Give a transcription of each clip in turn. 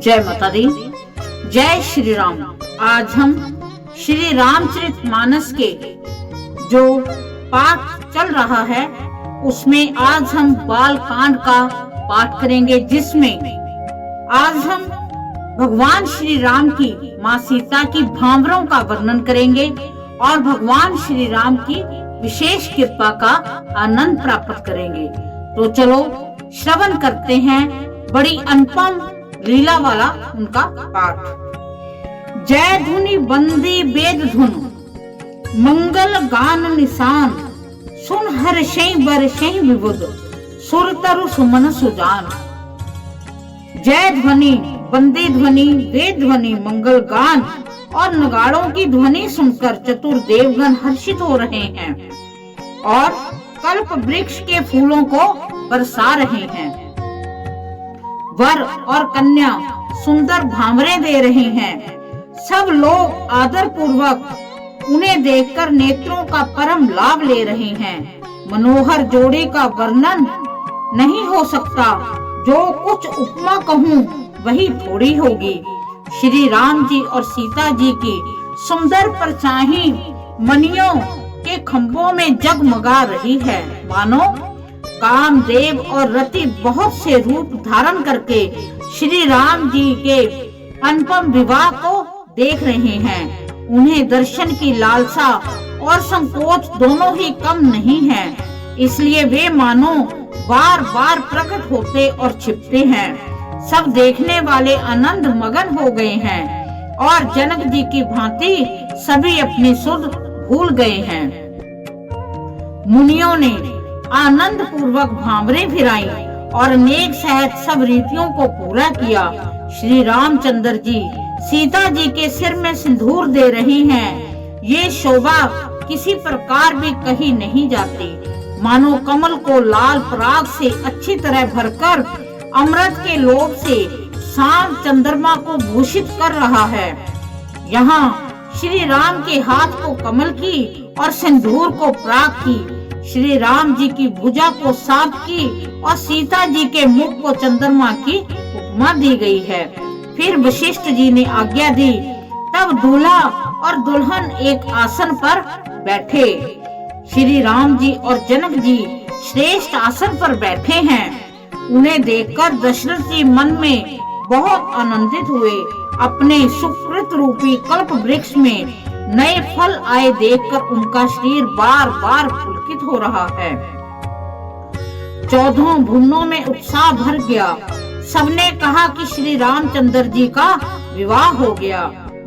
जय माता दी, जय श्री राम। आज हम श्री रामचरितमानस के जो पाठ चल रहा है उसमें आज हम बाल कांड का पाठ करेंगे, जिसमें आज हम भगवान श्री राम की माँ सीता की भांवरों का वर्णन करेंगे और भगवान श्री राम की विशेष कृपा का आनंद प्राप्त करेंगे। तो चलो श्रवण करते हैं बड़ी अनुपम लीला वाला उनका पाठ। जय धुनि बंदी वेद धुन, मंगल गान निशान, सुन हर्षै बरषै विबुध, सुर तरु सुमन सुजान। जय ध्वनि, बंदी ध्वनि, वेद ध्वनि, मंगल गान और नगाड़ों की ध्वनि सुनकर चतुर देवगण हर्षित हो रहे हैं और कल्प वृक्ष के फूलों को बरसा रहे हैं। वर और कन्या सुंदर भांवरे दे रहे हैं। सब लोग आदर पूर्वक उन्हें देखकर नेत्रों का परम लाभ ले रहे हैं। मनोहर जोड़ी का वर्णन नहीं हो सकता, जो कुछ उपमा कहूँ वही थोड़ी होगी। श्री राम जी और सीता जी की सुंदर परछाई मणियों के खंभों में जगमगा रही है। मानो कामदेव और रति बहुत से रूप धारण करके श्री राम जी के अनुपम विवाह को देख रहे हैं। उन्हें दर्शन की लालसा और संकोच दोनों ही कम नहीं है, इसलिए वे मानो बार बार प्रकट होते और छिपते हैं। सब देखने वाले आनंद मगन हो गए हैं और जनक जी की भांति सभी अपनी सुध भूल गए हैं। मुनियों ने आनंद पूर्वक भांवरे फिराई और अनेक सहज सब रीतियों को पूरा किया। श्री रामचंद्र जी सीता जी के सिर में सिंदूर दे रही हैं। ये शोभा किसी प्रकार भी कही नहीं जाती, मानो कमल को लाल पराग से अच्छी तरह भरकर अमृत के लोभ से शाम चंद्रमा को भूषित कर रहा है। यहाँ श्री राम के हाथ को कमल की और सिंदूर को पराग की, श्री राम जी की भुजा को सांप की और सीता जी के मुख को चंद्रमा की उपमा दी गई है। फिर वशिष्ठ जी ने आज्ञा दी, तब दूल्हा और दुल्हन एक आसन पर बैठे। श्री राम जी और जनक जी श्रेष्ठ आसन पर बैठे हैं। उन्हें देखकर दशरथ जी मन में बहुत आनंदित हुए। अपने सुकृत रूपी कल्प वृक्ष में नए फल आए देखकर उनका शरीर बार बार पुलकित हो रहा है। 14 भुवनों में उत्साह भर गया। सबने कहा कि श्री रामचंद्र जी का विवाह हो गया।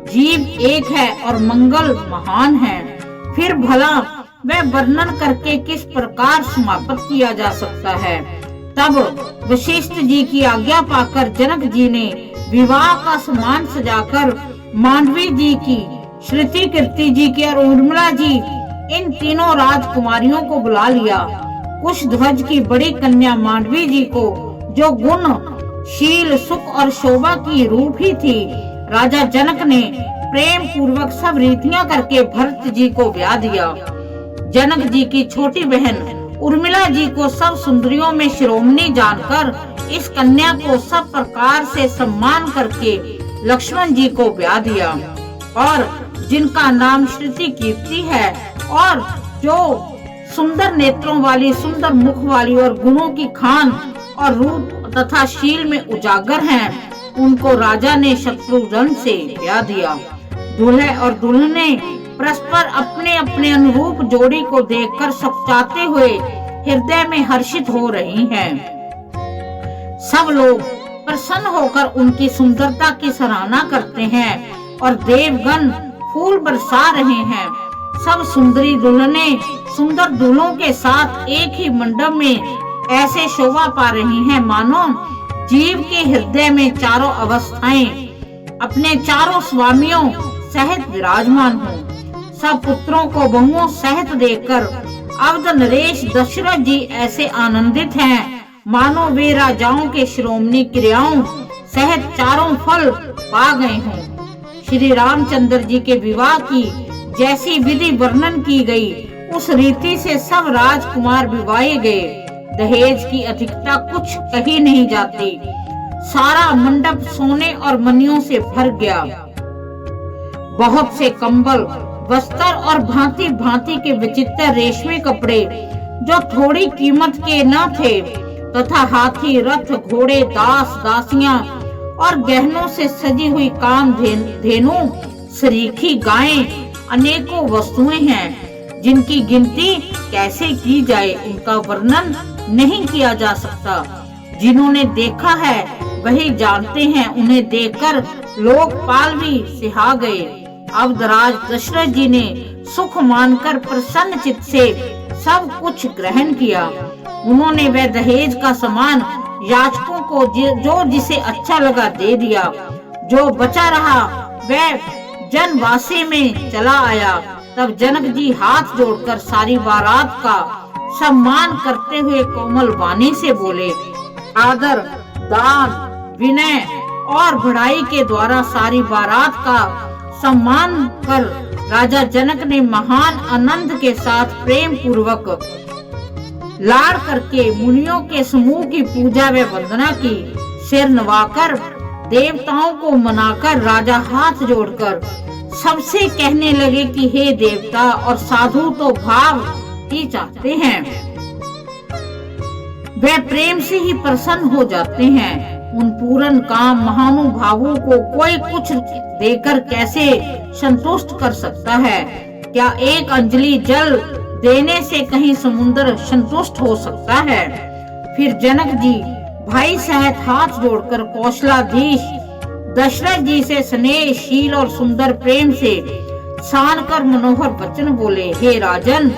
जीव एक है और मंगल महान है। फिर भला वह वर्णन करके किस प्रकार समाप्त किया जा सकता है। तब वशिष्ठ जी की आज्ञा पाकर जनक जी ने विवाह का सामान सजाकर मांडवी जी की, श्रुति कीर्ति जी की और उर्मिला जी इन तीनों राजकुमारियों को बुला लिया। कुश ध्वज की बड़ी कन्या मांडवी जी को, जो गुण शील सुख और शोभा की रूप ही थी, राजा जनक ने प्रेम पूर्वक सब रीतियां करके भरत जी को ब्याह दिया। जनक जी की छोटी बहन उर्मिला जी को सब सुंदरियों में शिरोमणि जानकर इस कन्या को सब प्रकार से सम्मान करके लक्ष्मण जी को ब्याह दिया, और जिनका नाम श्रुति कीर्ति है और जो सुंदर नेत्रों वाली, सुंदर मुख वाली और गुणों की खान और रूप तथा शील में उजागर हैं, उनको राजा ने शत्रुघ्न से ब्याह दिया। दूल्हे और दुल्हने परस्पर अपने अपने अनुरूप जोड़ी को देखकर सकचाते हुए हृदय में हर्षित हो रही हैं। सब लोग प्रसन्न होकर उनकी सुंदरता की सराहना करते हैं और देवगण फूल बरसा रहे हैं। सब सुंदरी दुल्हने सुंदर दूल्हों के साथ एक ही मंडप में ऐसे शोभा पा रही हैं, मानो जीव के हृदय में चारों अवस्थाएं अपने चारों स्वामियों सहित विराजमान हों। सब पुत्रों को बहुओं सहित देखकर अवध नरेश दशरथ जी ऐसे आनंदित हैं, मानो वे राजाओं के शिरोमणि क्रियाओं सहित चारों फल पा गए हों। श्री रामचंद्र जी के विवाह की जैसी विधि वर्णन की गई, उस रीति से सब राजकुमार विवाहे गए। दहेज की अधिकता कुछ कही नहीं जाती। सारा मंडप सोने और मणियों से भर गया। बहुत से कंबल, बस्तर और भांति भांति के विचित्र रेशमी कपड़े जो थोड़ी कीमत के न थे, तथा हाथी, रथ, घोड़े, दास दासियां और गहनों से सजी हुई कामधेनु, सरीखी गायें, अनेकों वस्तुएं हैं जिनकी गिनती कैसे की जाए, उनका वर्णन नहीं किया जा सकता। जिन्होंने देखा है वही जानते हैं। उन्हें देखकर लोकपाल भी सिहा गए। अब राज दशरथ जी ने सुख मानकर प्रसन्न चित्त से सब कुछ ग्रहण किया। उन्होंने वह दहेज का सामान याचकों को जो जिसे अच्छा लगा दे दिया। जो बचा रहा वह जनवासी में चला आया। तब जनक जी हाथ जोड़कर सारी बारात का सम्मान करते हुए कोमल वाणी से बोले, आदर, दान, विनय और बढ़ाई के द्वारा सारी बारात का सम्मान कर राजा जनक ने महान आनंद के साथ प्रेम पूर्वक लाड़ करके मुनियों के समूह की पूजा व वंदना की। सिर नवाकर देवताओं को मनाकर राजा हाथ जोड़कर सबसे कहने लगे कि हे देवता और साधु तो भाव ही चाहते हैं, वे प्रेम से ही प्रसन्न हो जाते हैं। उन पूर्ण काम महानुभावों को कोई कुछ देकर कैसे संतुष्ट कर सकता है? क्या एक अंजलि जल देने से कहीं समुद्र संतुष्ट हो सकता है? फिर जनक जी भाई सहित हाथ जोड़कर कौशलाधीश दशरथ जी से स्नेहशील और सुंदर प्रेम से सान कर मनोहर वचन बोले, हे राजन,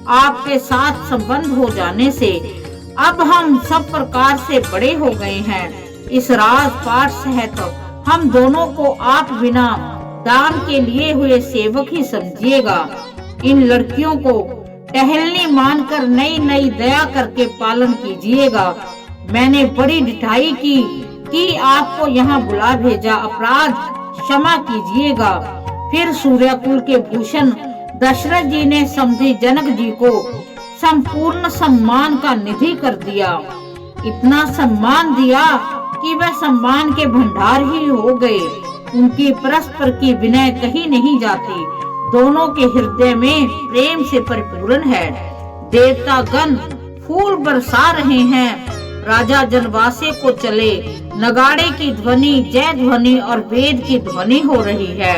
आपके साथ संबंध हो जाने से अब हम सब प्रकार से बड़े हो गए हैं। इस राजपाट सहित हम दोनों को आप बिना दान के लिए हुए सेवक ही समझिएगा। इन लड़कियों को टहलनी मानकर नई नई दया करके पालन कीजिएगा। मैंने बड़ी ढिठाई की कि आपको यहाँ बुला भेजा, अपराध क्षमा कीजिएगा। फिर सूर्यकुल के भूषण दशरथ जी ने समझी जनक जी को संपूर्ण सम्मान का निधि कर दिया। इतना सम्मान दिया कि वह सम्मान के भंडार ही हो गए। उनकी परस्पर की विनय कहीं नहीं जाती। दोनों के हृदय में प्रेम से परिपूर्ण है। देवतागण फूल बरसा रहे हैं। राजा जनवासे को चले नगाड़े की ध्वनि, जय ध्वनि और वेद की ध्वनि हो रही है।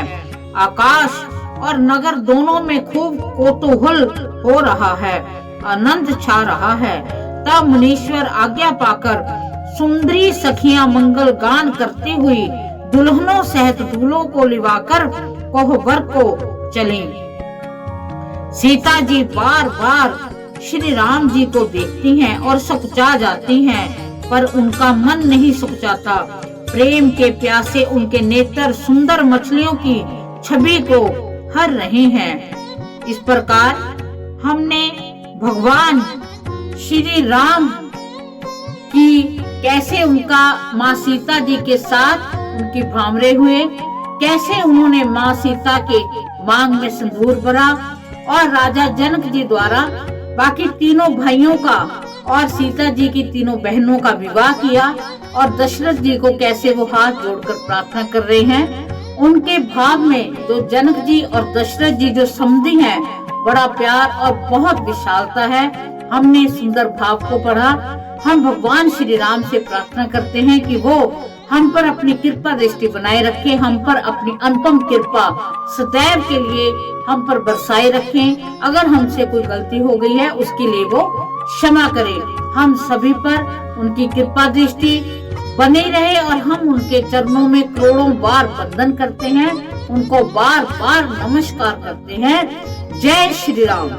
आकाश और नगर दोनों में खूब कौतूहल हो रहा है, आनंद छा रहा है। तब मुनीश्वर आज्ञा पाकर सुंदरी सखियां मंगल गान करती हुई दुल्हनों सहित दूल्हों को लिवाकर कोहबर को चली। सीता जी बार बार श्री राम जी को देखती हैं और सकुचा जाती हैं, पर उनका मन नहीं सकुचाता। प्रेम के प्यासे उनके नेत्र सुंदर मछलियों की छवि को हर रहे हैं। इस प्रकार हमने भगवान श्री राम की कैसे उनका माँ सीता जी के साथ उनकी भामरे हुए, कैसे उन्होंने माँ सीता के मांग में सिंदूर भरा और राजा जनक जी द्वारा बाकी तीनों भाइयों का और सीता जी की तीनों बहनों का विवाह किया, और दशरथ जी को कैसे वो हाथ जोड़कर प्रार्थना कर रहे हैं। उनके भाव में जो जनक जी और दशरथ जी जो समधी हैं, बड़ा प्यार और बहुत विशालता है। हमने सुंदर भाव को पढ़ा। हम भगवान श्री राम से प्रार्थना करते हैं कि वो हम पर अपनी कृपा दृष्टि बनाए रखे, हम पर अपनी अनुपम कृपा सदैव के लिए हम पर बरसाए रखें। अगर हमसे कोई गलती हो गई है उसके लिए वो क्षमा करे। हम सभी पर उनकी कृपा दृष्टि बने रहे और हम उनके चरणों में करोड़ों बार वंदन करते हैं, उनको बार बार नमस्कार करते हैं। जय श्री राम।